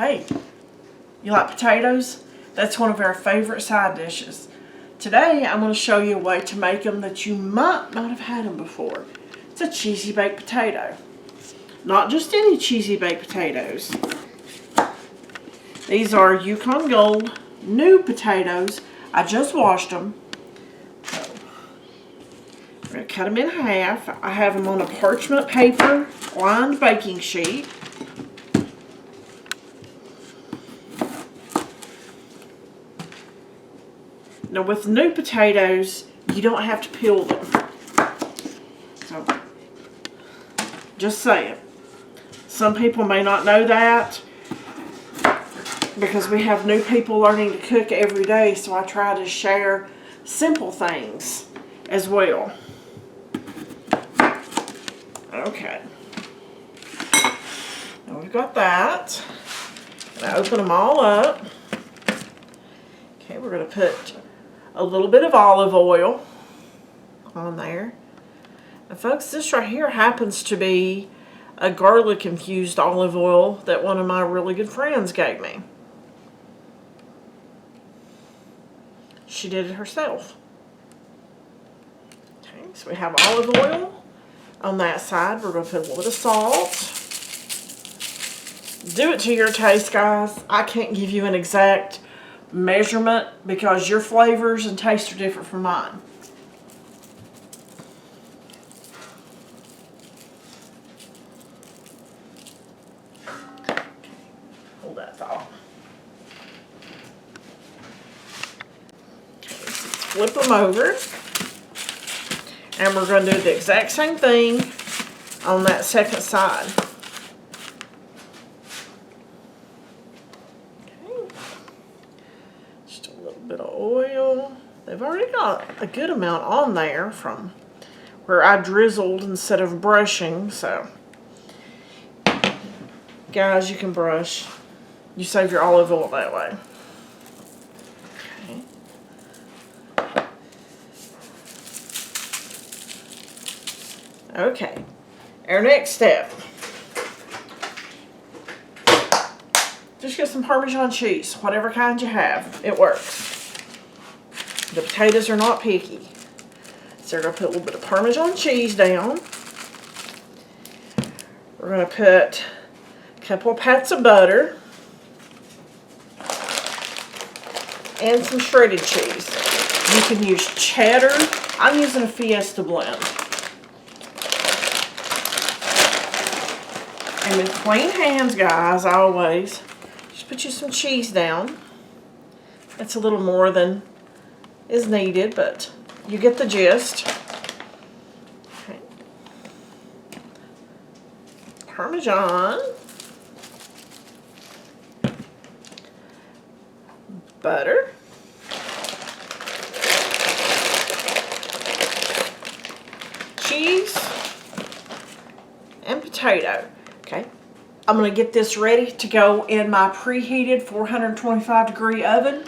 Hey, you like potatoes? That's one of our favorite side dishes. Today I'm going to show you a way to make them that you might not have had them before. It's a cheesy baked potato. Not just any cheesy baked potatoes. These are Yukon Gold new potatoes. I just washed them. I'm going to cut them in half. I have them on a parchment paper lined baking sheet. Now with new potatoes, you don't have to peel them. So, just saying. Some people may not know that because we have new people learning to cook every day, so I try to share simple things as well. Okay. Now we've got that. And I open them all up. Okay, we're going to put a little bit of olive oil on there. And folks, this right here happens to be a garlic infused olive oil that one of my really good friends gave me. She did it herself. Okay, so we have olive oil on that side. We're going to put a little bit of salt. Do it to your taste, guys. I can't give you an exact measurement because your flavors and tastes are different from mine. Okay, hold that thought. Okay, so flip them over, and we're going to do the exact same thing on that second side. Oil. They've already got a good amount on there from where I drizzled instead of brushing, so guys, you can brush. You save your olive oil that way. Okay. Our next step. Just get some Parmesan cheese, whatever kind you have. It works. The potatoes are not picky. So we're going to put a little bit of Parmesan cheese down. We're going to put a couple of pats of butter. And some shredded cheese. You can use cheddar. I'm using a Fiesta blend. And with clean hands, guys, always, just put you some cheese down. That's a little more than is needed, but you get the gist. Okay. Parmesan, butter, cheese, and potato. Okay, I'm going to get this ready to go in my preheated 425-degree oven.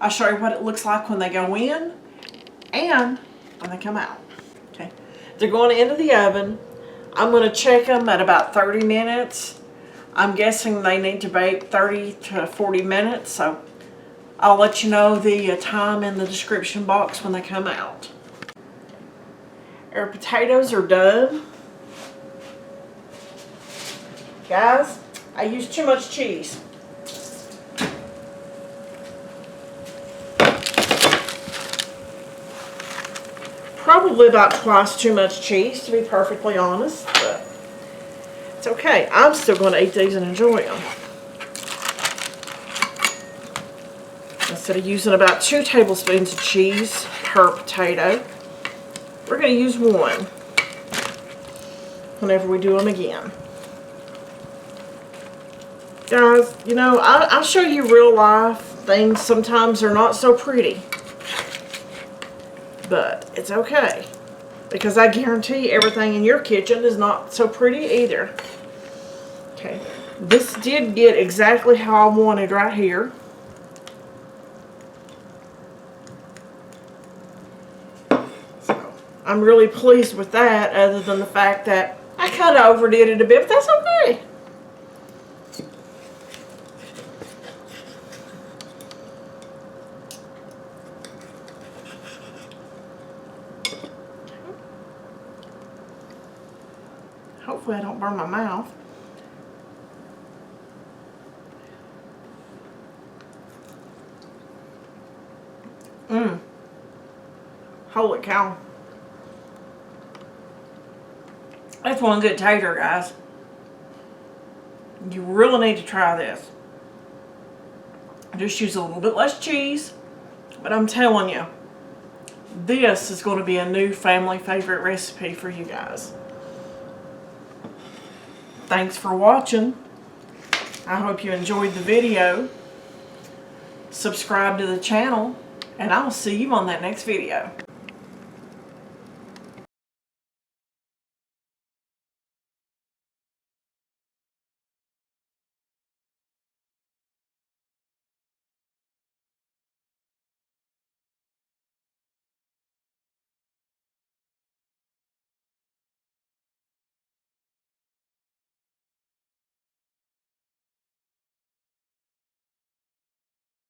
I'll show you what it looks like when they go in and when they come out. Okay, they're going into the oven. I'm going to check them at about 30 minutes. I'm guessing they need to bake 30 to 40 minutes, so I'll let you know the time in the description box when they come out. Our potatoes are done. Guys, I used too much cheese. Probably about twice too much cheese, to be perfectly honest, but it's okay. I'm still going to eat these and enjoy them. Instead of using about 2 tablespoons of cheese per potato, we're going to use 1 whenever we do them again. Guys, you know, I'll show you real life things sometimes are not so pretty. But it's okay, because I guarantee everything in your kitchen is not so pretty either. Okay, this did get exactly how I wanted right here. So I'm really pleased with that, other than the fact that I kind of overdid it a bit, but that's okay. Hopefully I don't burn my mouth. Holy cow. That's one good tater, guys. You really need to try this. Just use a little bit less cheese. But I'm telling you, this is going to be a new family favorite recipe for you guys. Thanks for watching. I hope you enjoyed the video. Subscribe to the channel, and I'll see you on that next video.